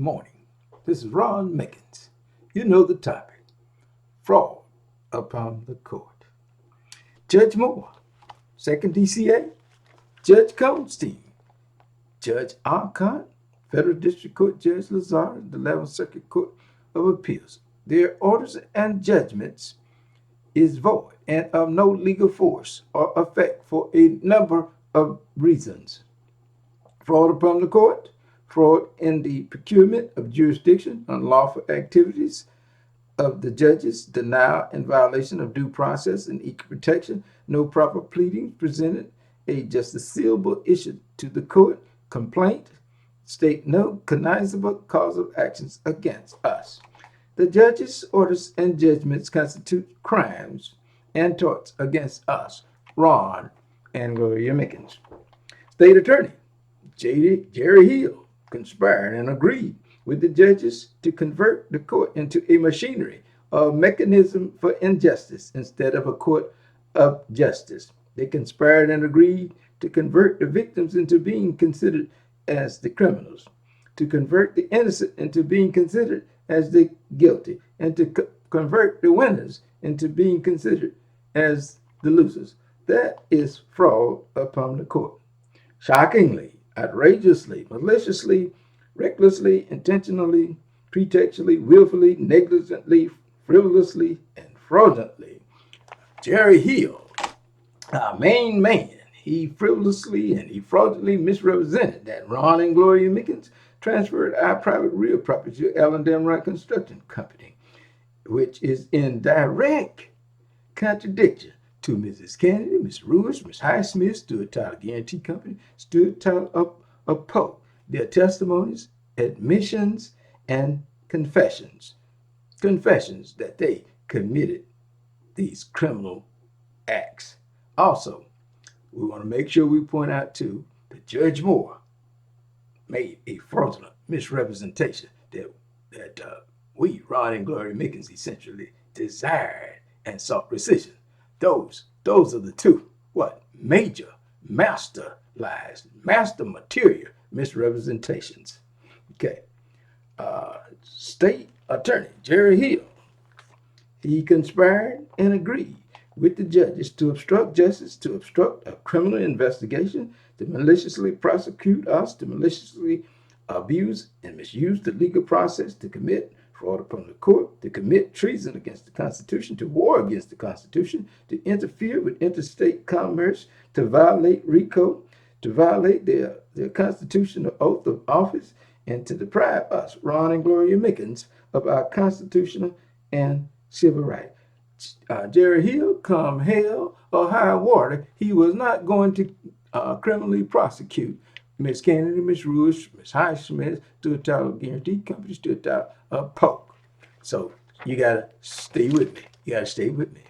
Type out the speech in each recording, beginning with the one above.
morning. This is Ron Mickens. You know the topic. Fraud upon the court. Judge Moore, 2nd DCA, Judge Goldstein, Judge Arcott, Federal District Court Judge Lazar, the 11th Circuit Court of Appeals. Their orders and judgments is void and of no legal force or effect for a number of reasons. Fraud upon the court, fraud in the procurement of jurisdiction, unlawful activities of the judges, denial and violation of due process and equal protection, no proper pleadings presented, a justiciable issue to the court, complaint, state no cognizable cause of actions against us. The judges' orders and judgments constitute crimes and torts against us, Ron and Gloria Mickens. State Attorney Jerry Hill conspired and agreed with the judges to convert the court into a machinery or mechanism for injustice instead of a court of justice. They conspired and agreed to convert the victims into being considered as the criminals, to convert the innocent into being considered as the guilty, and to convert the winners into being considered as the losers. That is fraud upon the court. Shockingly, outrageously, maliciously, recklessly, intentionally, pretextually, willfully, negligently, frivolously, and fraudulently. Jerry Hill, our main man, he frivolously and he fraudulently misrepresented that Ron and Gloria Mickens transferred our private real property to Damron Construction Company, which is in direct contradiction to Mrs. Canady, Miss Rewis, Miss Highsmith, Stewart Title Guaranty Company, Stewart Title of Polk, their testimonies, admissions, and confessions that they committed these criminal acts. Also, we want to make sure we point out too that Judge Moore made a fraudulent misrepresentation that we, Ron and Gloria Mickens, essentially desired and sought rescission. Those are the two major master lies, master material misrepresentations. Okay. State Attorney Jerry Hill, he conspired and agreed with the judges to obstruct justice, to obstruct a criminal investigation, to maliciously prosecute us, to maliciously abuse and misuse the legal process, to commit fraud upon the court, to commit treason against the Constitution, to war against the Constitution, to interfere with interstate commerce, to violate RICO, to violate their constitutional oath of office, and to deprive us, Ron and Gloria Mickens, of our constitutional and civil rights. Jerry Hill, come hell or high water, he was not going to criminally prosecute Miss Canady, Miss Rewis, Miss Highsmith, Stewart Title Guaranty Company, Stewart Title of Polk. So you gotta stay with me.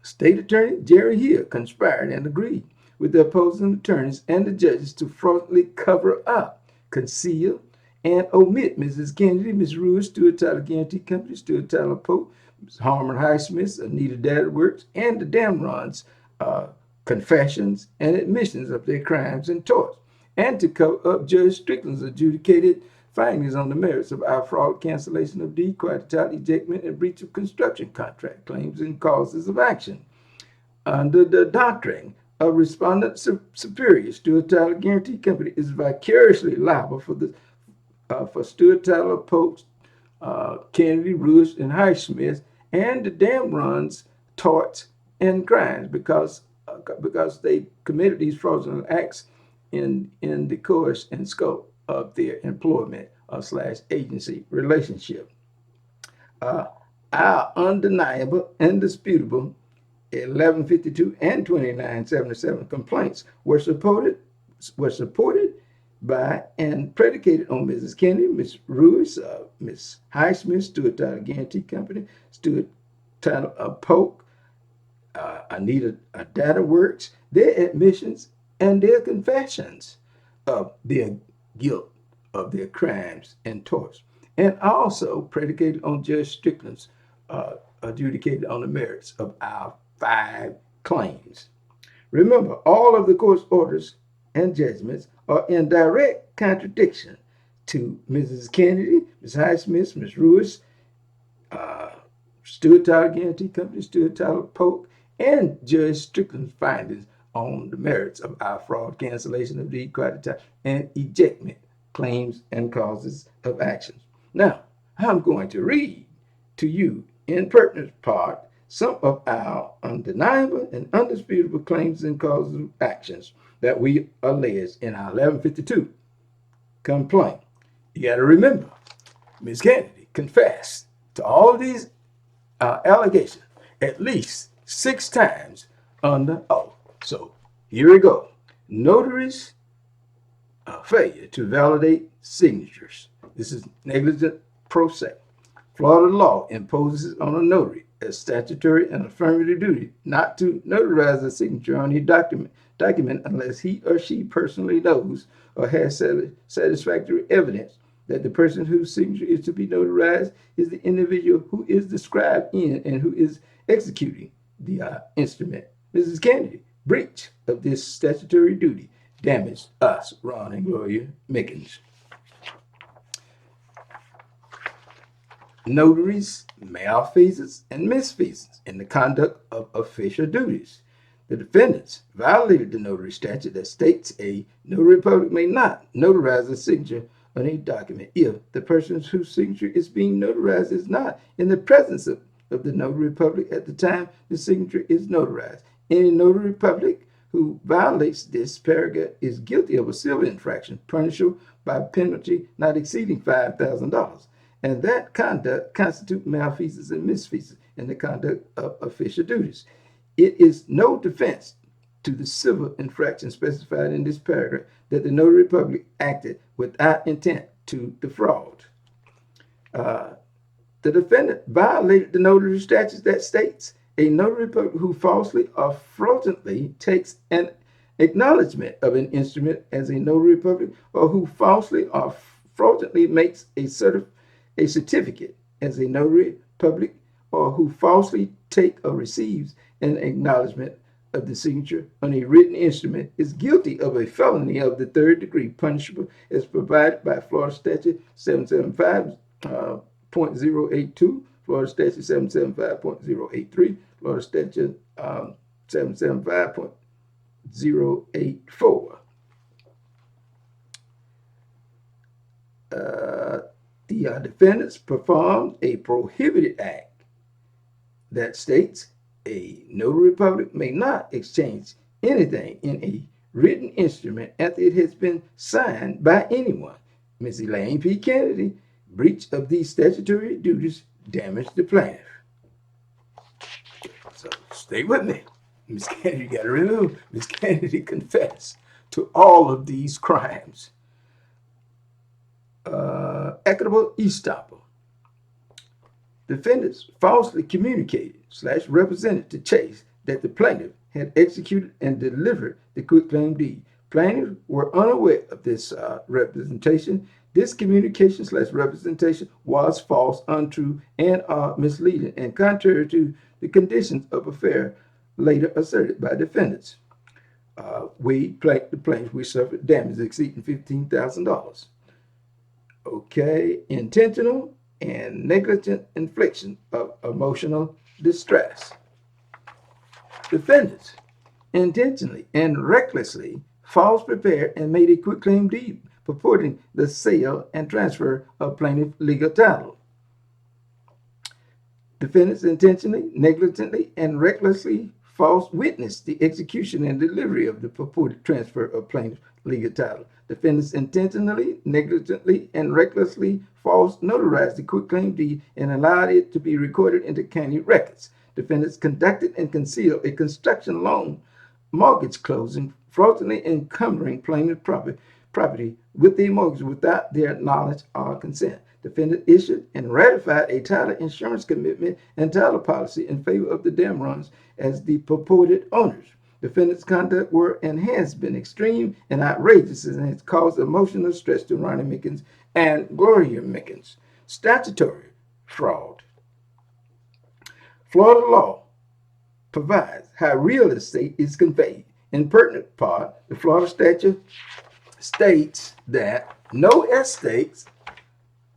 State Attorney Jerry Hill conspired and agreed with the opposing attorneys and the judges to fraudulently cover up, conceal, and omit Mrs. Canady, Miss Rewis, Stewart Title Guaranty Company, Stewart Title of Polk, Harman-Highsmith, Anita Data Works, and the Damrons' confessions and admissions of their crimes and torts, and to cover up Judge Strickland's adjudicated findings on the merits of our fraud, cancellation of deed, quiet title, ejectment, and breach of construction contract claims and causes of action. Under the doctrine of respondent superior, Stewart Title Guaranty Company is vicariously liable for Stewart Title of Polk, Canady, Rewis, and Highsmith, and the Damrons' torts and crimes because they committed these fraudulent acts in the course and scope of their employment / agency relationship. Our undeniable, indisputable 1152 and 2977 complaints were supported by and predicated on Mrs. Canady, Miss Rewis, Miss Highsmith, Stewart Title Guaranty Company, Stewart Title of Polk, Anita Data Works, their admissions and their confessions of their guilt of their crimes and torts, and also predicated on Judge Strickland's adjudicated on the merits of our 5 claims. Remember, all of the court's orders and judgments are in direct contradiction to Mrs. Canady, Ms. Highsmith, Ms. Rewis, Stewart Title Guaranty Company, Stewart Title of Polk, and Judge Strickland's findings on the merits of our fraud, cancellation of deed, quiet title, and ejectment claims and causes of actions. Now, I'm going to read to you in pertinent part some of our undeniable and undisputable claims and causes of actions that we allege in our 1152 complaint. You got to remember, Ms. Canady confessed to all of these allegations at least 6 times under oath. So here we go. Notaries' failure to validate signatures. This is negligent pro se. Florida law imposes on a notary a statutory and affirmative duty not to notarize a signature on a document unless he or she personally knows or has satisfactory evidence that the person whose signature is to be notarized is the individual who is described in and who is executing the instrument. Mrs. Canady, breach of this statutory duty damaged us, Ron and Gloria Mickens. Notaries, malfeasance, and misfeasance in the conduct of official duties. The defendants violated the notary statute that states a notary public may not notarize a signature on a document if the person whose signature is being notarized is not in the presence of the notary public at the time the signature is notarized. Any notary public who violates this paragraph is guilty of a civil infraction punishable by a penalty not exceeding $5,000. And that conduct constitutes malfeasance and misfeasance in the conduct of official duties. It is no defense to the civil infraction specified in this paragraph that the notary public acted without intent to defraud. The defendant violated the notary statute that states a notary public who falsely or fraudulently takes an acknowledgement of an instrument as a notary public, or who falsely or fraudulently makes a certificate as a notary public, or who falsely take or receives an acknowledgement of the signature on a written instrument is guilty of a felony of the 3rd degree, punishable as provided by Florida Statute 775.082, Florida Statute 775.083, Florida Statute 775.084. The defendants performed a prohibited act that states a notary public may not exchange anything in a written instrument after it has been signed by anyone. Ms. Elaine P. Canady, breach of these statutory duties damaged the plaintiff. So stay with me. Ms. Canady, you got to remember, Ms. Canady confessed to all of these crimes. Equitable estoppel. Defendants falsely communicated / represented to Chase that the plaintiff had executed and delivered the quitclaim deed. Plaintiffs were unaware of this representation. This communication / representation was false, untrue, and misleading, and contrary to the conditions of affair later asserted by defendants. The plaintiff, we suffered damage exceeding $15,000. Okay, intentional and negligent infliction of emotional distress. Defendants intentionally and recklessly false prepared and made a quitclaim deed purporting the sale and transfer of plaintiff legal title. Defendants intentionally, negligently, and recklessly false witnessed the execution and delivery of the purported transfer of plaintiff legal title. Defendants intentionally, negligently, and recklessly false notarized the quitclaim deed and allowed it to be recorded into county records. Defendants conducted and concealed a construction loan mortgage closing, fraudulently encumbering plaintiff property with the mortgage without their knowledge or consent. Defendant issued and ratified a title insurance commitment and title policy in favor of the Damrons as the purported owners. Defendants' conduct were and has been extreme and outrageous and has caused emotional stress to Ronnie Mickens and Gloria Mickens. Statutory fraud. Florida law provides how real estate is conveyed. In pertinent part, the Florida statute states that No estates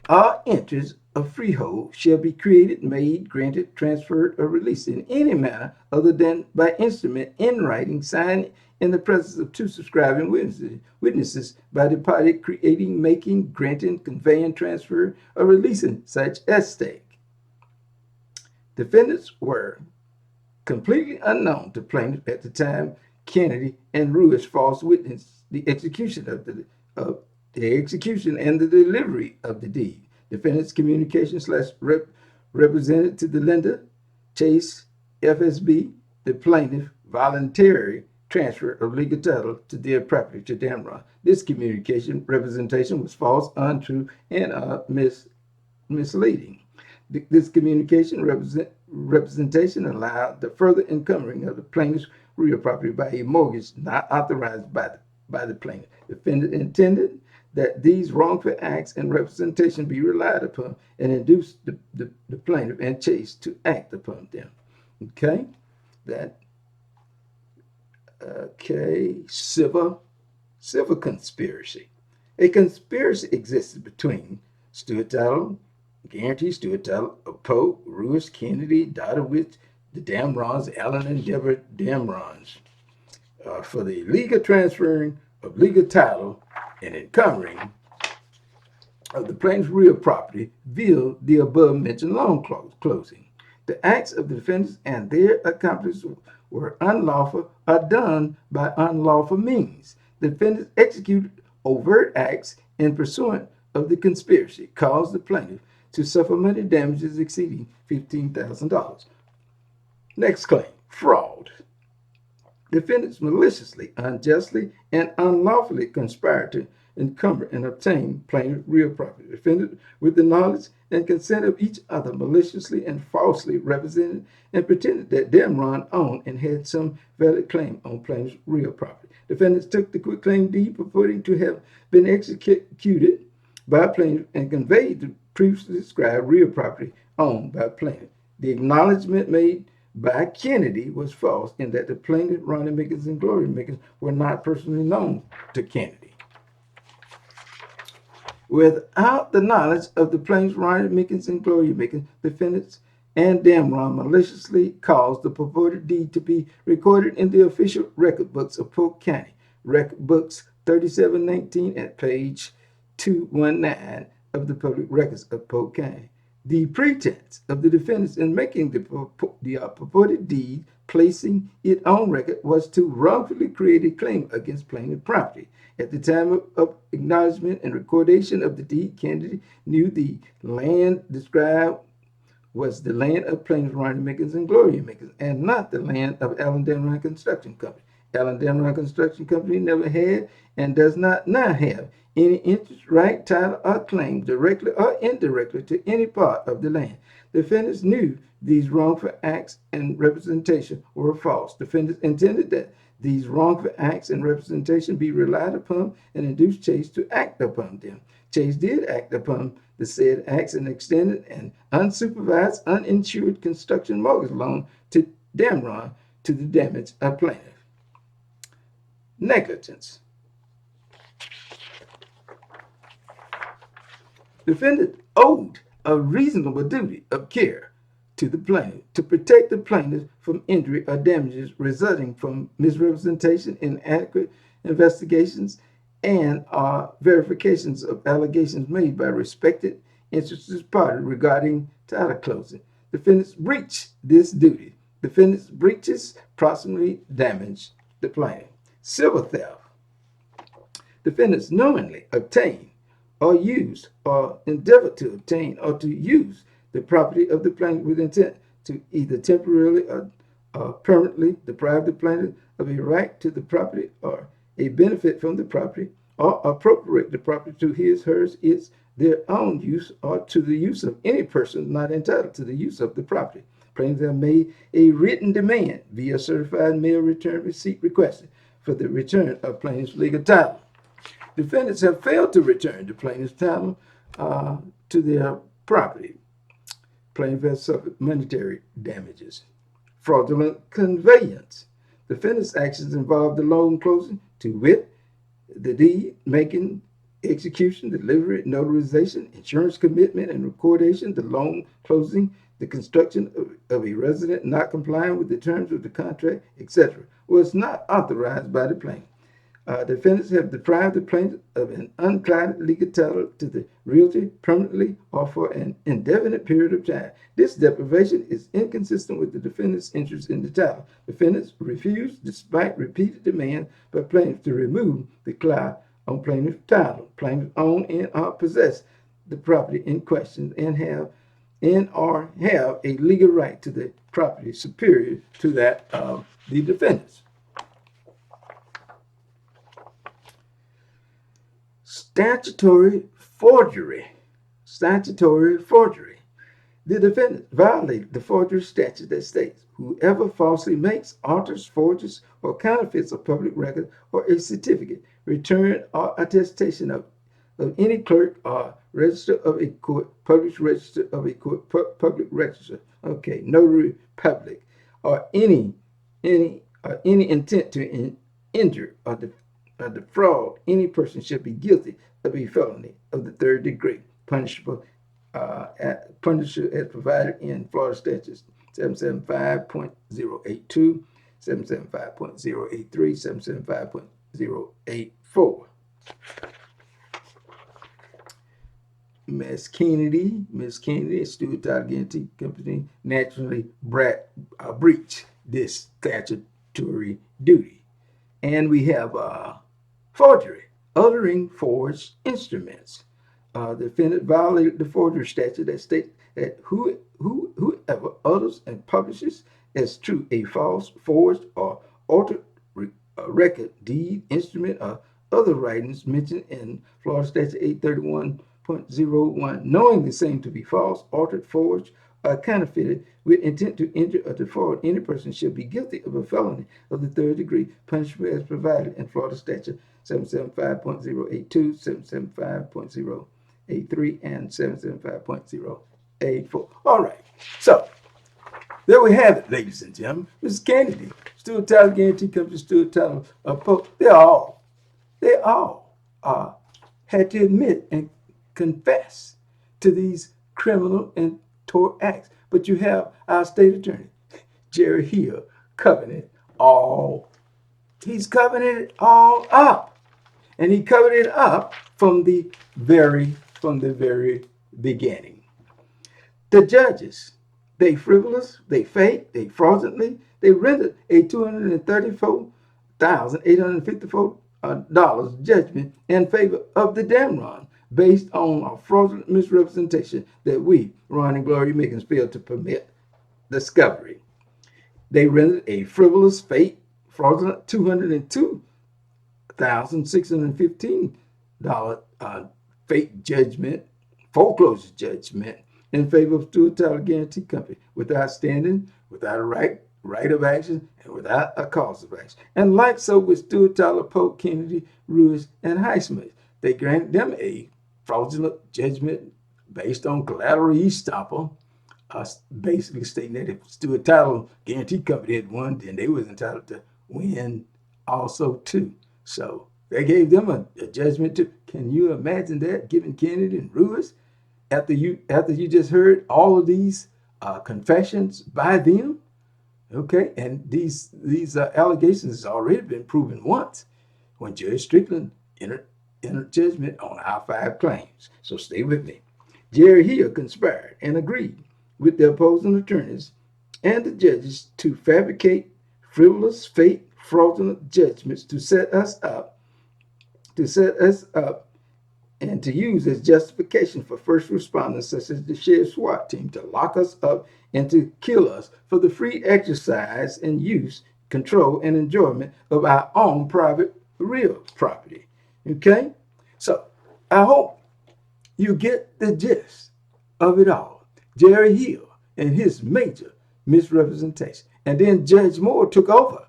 or interests of freehold shall be created, made, granted, transferred, or released in any manner other than by instrument in writing, signed in the presence of two subscribing witnesses by the party creating, making, granting, conveying, transfer, or releasing such estate. Defendants were completely unknown to plaintiff at the time Canady and Rewis false witnessed the execution and the delivery of the deed. Defendant's communication / represented to the lender, Chase FSB, the plaintiff, voluntary transfer of legal title to their property to Damron. This communication representation was false, untrue, and misleading. This communication representation allowed the further encumbering of the plaintiff's real property by a mortgage not authorized by the plaintiff. The defendant intended that these wrongful acts and representation be relied upon and induced the plaintiff and Chase to act upon them. Okay, civil conspiracy. A conspiracy existed between Stewart Title Guaranty, Stewart Title of Polk, Rewis, Canady, daughter with the Damrons, Elaine and Debra Damrons, for the legal transferring of legal title and encumbering of the plaintiff's real property via the above mentioned loan closing. The acts of the defendants and their accomplices were unlawful or done by unlawful means. The defendants executed overt acts in pursuance of the conspiracy, caused the plaintiff to suffer money damages exceeding $15,000. Next claim, fraud. Defendants maliciously, unjustly, and unlawfully conspired to encumber and obtain plaintiff's real property. Defendant, with the knowledge and consent of each other, maliciously and falsely represented and pretended that Damron owned and had some valid claim on plaintiff's real property. Defendants took the quitclaim deed purporting to have been executed by plaintiff and conveyed the previously described real property owned by plaintiff. The acknowledgement made by Canady was false in that the plaintiff, Ron and Gloria were not personally known to Canady. Without the knowledge of the plaintiffs, Ron and Gloria defendants and Damron maliciously caused the purported deed to be recorded in the official record books of Polk County, record books 3719 at page 219 of the public records of Polk County. The pretense of the defendants in making the purported deed, placing it on record, was to wrongfully create a claim against plaintiff property. At the time of acknowledgement and recordation of the deed, Canady knew the land described was the land of plaintiff Ron and Gloria and not the land of Damron Construction Company. Damron Construction Company never had and does not now have any interest, right, title, or claim, directly or indirectly, to any part of the land. Defendants knew these wrongful acts and representation were false. Defendants intended that these wrongful acts and representation be relied upon and induced Chase to act upon them. Chase did act upon the said acts and extended an unsupervised, uninsured construction mortgage loan to Damron to the damage of plaintiff. Negligence. Defendant owed a reasonable duty of care to the plaintiff to protect the plaintiff from injury or damages resulting from misrepresentation, inadequate investigations, and verifications of allegations made by respected interested parties regarding title closing. Defendants breach this duty. Defendants breaches proximately damage the plaintiff. Civil theft. Defendants knowingly obtain or use or endeavor to obtain or to use the property of the plaintiff with intent to either temporarily or permanently deprive the plaintiff of a right to the property or a benefit from the property, or appropriate the property to his, hers, its, their own use, or to the use of any person not entitled to the use of the property. Plaintiffs have made a written demand via certified mail return receipt requested for the return of plaintiff's legal title. Defendants have failed to return the plaintiff's title to their property. Plaintiff has suffered monetary damages. Fraudulent conveyance. Defendants' actions involve the loan closing, to wit, the deed, making, execution, delivery, notarization, insurance commitment and recordation, the loan closing, the construction of a resident not complying with the terms of the contract, etc., was not authorized by the plaintiff. Defendants have deprived the plaintiff of an unclouded legal title to the realty permanently or for an indefinite period of time. This deprivation is inconsistent with the defendant's interest in the title. Defendants refused, despite repeated demands by plaintiffs, to remove the cloud on plaintiff's title. Plaintiffs own and or possess the property in question and or have a legal right to the property superior to that of the defendants. Statutory forgery. Statutory forgery. The defendant violated the forgery statute that states, whoever falsely makes, alters, forges, or counterfeits a public record or a certificate, return, or attestation of any clerk or register of a court, published register of a court, public register, okay, notary public, or any intent to injure or defraud any person shall be guilty of a felony of the third degree, punishable as provided in Florida statutes 775.082, 775.083, 775.084. Miss Canady, Stewart Title Guaranty Company, naturally breached this statutory duty. And we have forgery, uttering forged instruments. The defendant violated the forgery statute that states that whoever utters and publishes as true a false, forged, or altered record, deed, instrument, or other writings mentioned in Florida Statute 831.01, knowing the same to be false, altered, forged, or counterfeited with intent to injure or defraud any person shall be guilty of a felony of the third degree, punishable as provided in Florida Statute 775.082, 775.083, and 775.084. All right. So there we have it, ladies and gentlemen. Mrs. Canady, Stewart Title Guaranty Company, Stewart Title of Polk, they all had to admit and confess to these criminal and tort acts. But you have our state attorney, Jerry Hill, he's covering it all up. And he covered it up from the very beginning. The judges, they frivolous, they fake, they fraudulently, they rendered a $234,854 judgment in favor of the Damron based on a fraudulent misrepresentation that we, Ron and Gloria Mickens, failed to permit discovery. They rendered a frivolous, fake, fraudulent $202,615 fake judgment, foreclosure judgment in favor of Stewart Title Guaranty Company without standing, without a right of action, and without a cause of action. And like so with Stewart Title of Polk, Canady, Rewis, and Highsmith, they granted them a fraudulent judgment based on collateral estoppel, basically stating that if Stewart Title Guaranty Company had won, then they was entitled to win also too. So they gave them a judgment too. Can you imagine that, giving Canady and Rewis after you just heard all of these confessions by them? Okay, and these allegations has already been proven once when Judge Strickland entered judgment on our 5 claims. So stay with me. Jerry Hill conspired and agreed with the opposing attorneys and the judges to fabricate frivolous, fake, fraudulent judgments to set us up and to use as justification for first responders such as the sheriff's SWAT team to lock us up and to kill us for the free exercise and use, control, and enjoyment of our own private real property. Okay? So I hope you get the gist of it all. Jerry Hill and his major misrepresentation. And then Judge Moore took over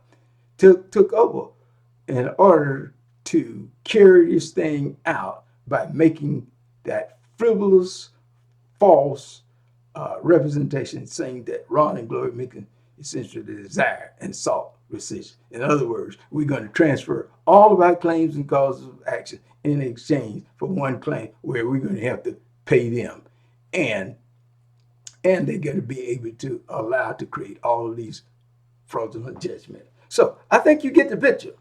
in order to carry this thing out by making that frivolous, false representation saying that Ron and Gloria Mickens essentially desired and sought rescission. In other words, we're going to transfer all of our claims and causes of action in exchange for one claim where we're going to have to pay them. And they're going to be able to allow to create all of these fraudulent judgments. So I think you get the picture.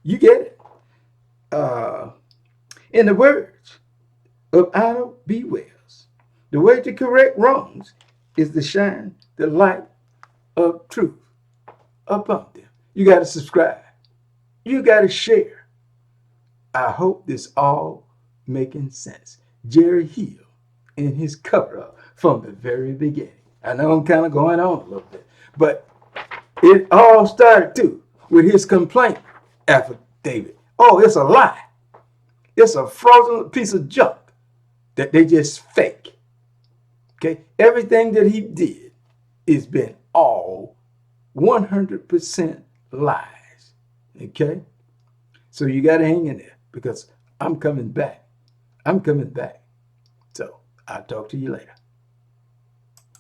You get it. In the words of Ida B. Wells, the way to correct wrongs is to shine the light of truth upon them. You got to subscribe. You got to share. I hope this all making sense. Jerry Hill in his cover-up from the very beginning. I know I'm kind of going on a little bit, but it all started too with his complaint affidavit. Oh, it's a lie. It's a fraudulent piece of junk that they just fake. Okay, everything that he did has been all 100% lies. Okay, so you got to hang in there because I'm coming back. I'm coming back. So I'll talk to you later.